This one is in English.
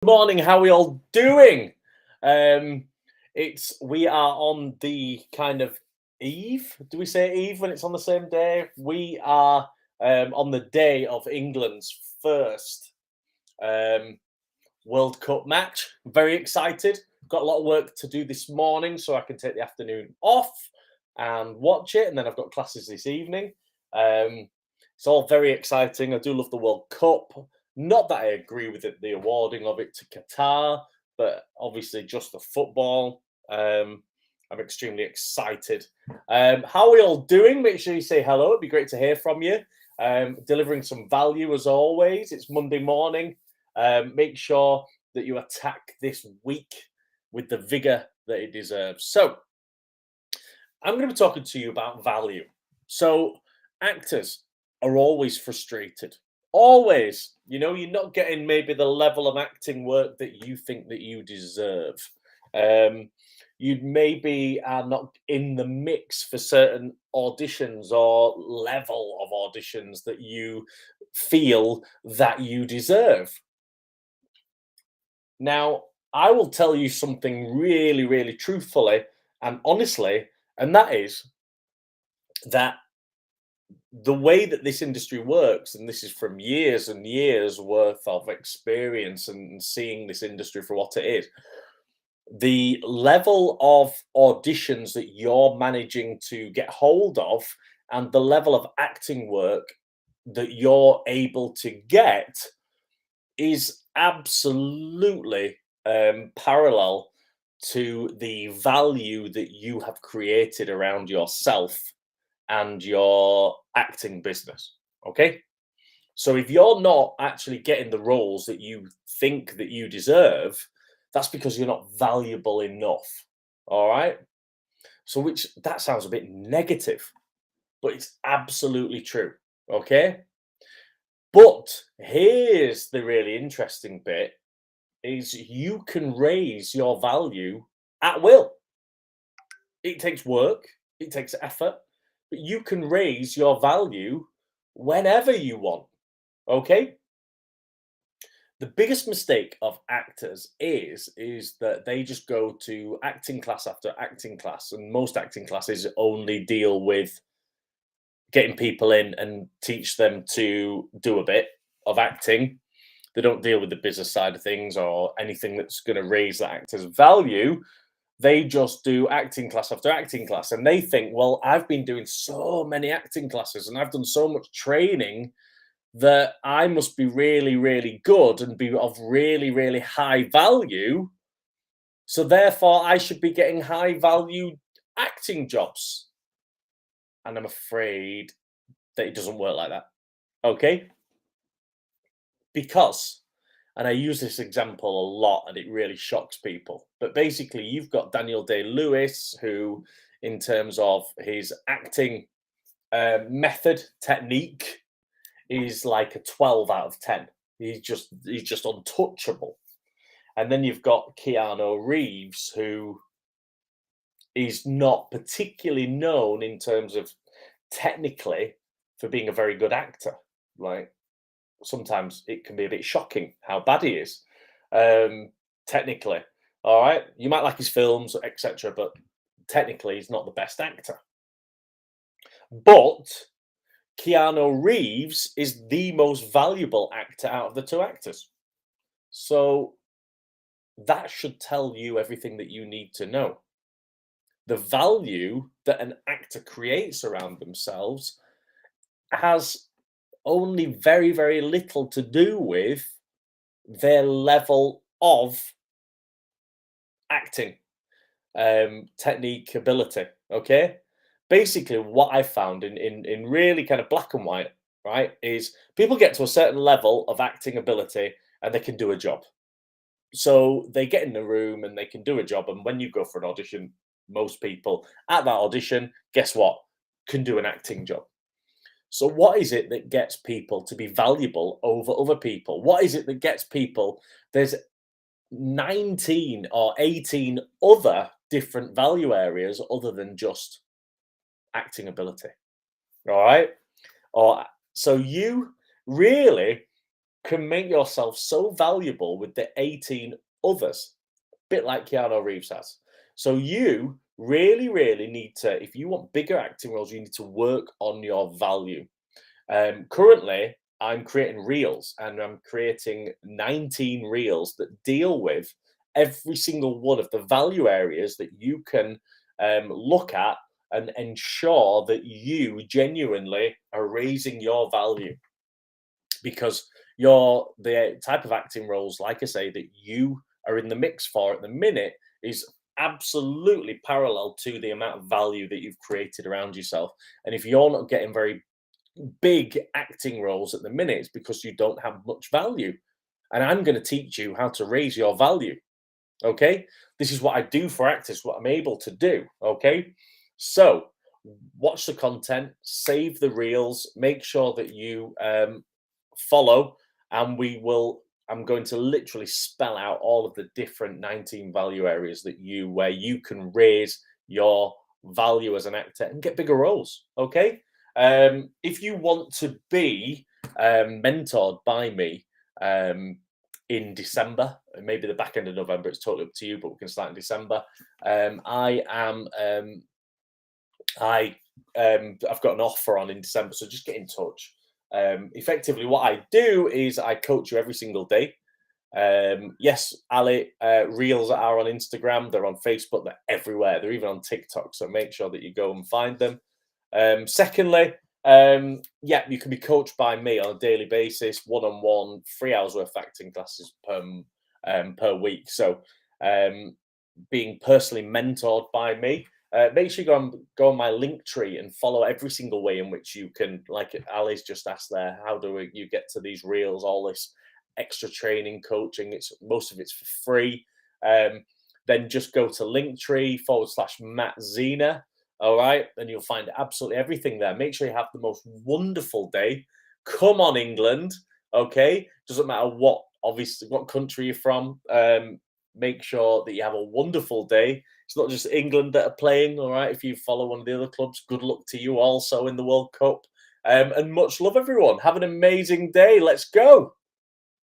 Morning, how we all doing? Um, we are on the kind of eve. Do we say eve when it's on the same day? We are on the day of England's first um, World Cup match. Very excited. Got a lot of work to do this morning, so I can take the afternoon off and watch it. And then I've got classes this evening. Um, it's all very exciting. I do love the World Cup. Not that I agree with it, the awarding of it to Qatar, but obviously just the football. I'm extremely excited. How are we all doing? Make sure you say hello. It'd be great to hear from you. Delivering some value as always. It's Monday morning. Make sure that you attack this week with the vigor that it deserves. So, I'm going to be talking to you about value. So, actors are always frustrated. Always. You're not getting maybe the level of acting work that you think that you deserve. Um, you maybe are not in the mix for certain auditions or level of auditions that you feel that you deserve. Now, I will tell you something really, really truthfully and honestly, and that is that the way that this industry works, and this is from years and years worth of experience and seeing this industry for what it is, the level of auditions that you're managing to get hold of and the level of acting work that you're able to get is absolutely parallel to the value that you have created around yourself and your acting business. Okay. So if you're not actually getting the roles that you think that you deserve, that's because you're not valuable enough. All right. So, which that sounds a bit negative, but it's absolutely true. Okay. But here's the really interesting bit is you can raise your value at will. It takes work, it takes effort, but you can raise your value whenever you want. Okay? The biggest mistake of actors is that they just go to acting class after acting class, and most acting classes only deal with getting people in and teach them to do a bit of acting. They don't deal with the business side of things or anything that's going to raise the actor's value. They just do acting class after acting class. And they think, well, I've been doing so many acting classes and I've done so much training that I must be really, really good and be of really, really high value. So therefore, I should be getting high value acting jobs. And I'm afraid that it doesn't work like that. Okay. Because, and I use this example a lot and it really shocks people, but basically, you've got Daniel Day Lewis, who, in terms of his acting method, technique, is like a 12 out of 10. He's just untouchable. And then you've got Keanu Reeves, who is not particularly known in terms of technically for being a very good actor. Like sometimes it can be a bit shocking how bad he is technically. All right, you might like his films, etc., but technically he's not the best actor. But Keanu Reeves is the most valuable actor out of the two actors. So that should tell you everything that you need to know. The value that an actor creates around themselves has only very, very little to do with their level of acting technique ability. Okay. Basically, what I found in really kind of black and white, right, is people get to a certain level of acting ability and they can do a job. So they get in the room and they can do a job. And when you go for an audition, most people at that audition, guess what? Can do an acting job. So, what is it that gets people to be valuable over other people? What is it that gets people? There's 19 or 18 other different value areas other than just acting ability. All right. Or so you really can make yourself so valuable with the 18 others, bit like Keanu Reeves has. So you really, really need to, if you want bigger acting roles, you need to work on your value. Currently, I'm creating reels and I'm creating 19 reels that deal with every single one of the value areas that you can look at and ensure that you genuinely are raising your value, because you're the type of acting roles, like I say, that you are in the mix for at the minute is absolutely parallel to the amount of value that you've created around yourself. And if you're not getting very big acting roles at the minute, it's because you don't have much value. And I'm going to teach you how to raise your value. Okay. This is what I do for actors, what I'm able to do. Okay. So watch the content, save the reels, make sure that you follow, and I'm going to literally spell out all of the different 19 value areas that where you can raise your value as an actor and get bigger roles. Okay. If you want to be mentored by me in December, maybe the back end of November, it's totally up to you, but we can start in December. I've got an offer on in December, so just get in touch. Effectively, what I do is I coach you every single day. Yes, Ali, reels are on Instagram, they're on Facebook, they're everywhere, they're even on TikTok. So make sure that you go and find them. Secondly, yeah, you can be coached by me on a daily basis, one-on-one, 3 hours worth of acting classes per week. So being personally mentored by me. Make sure you go on my link tree and follow every single way in which you can, like Ali's just asked there, how do you get to these reels, all this extra training, coaching? Most of it's for free. Then just go to linktree/Matt Zina. All right. And you'll find absolutely everything there. Make sure you have the most wonderful day. Come on, England. Okay. Doesn't matter what country you're from. Make sure that you have a wonderful day. It's not just England that are playing, all right? If you follow one of the other clubs, good luck to you also in the World Cup. And much love, everyone. Have an amazing day. Let's go.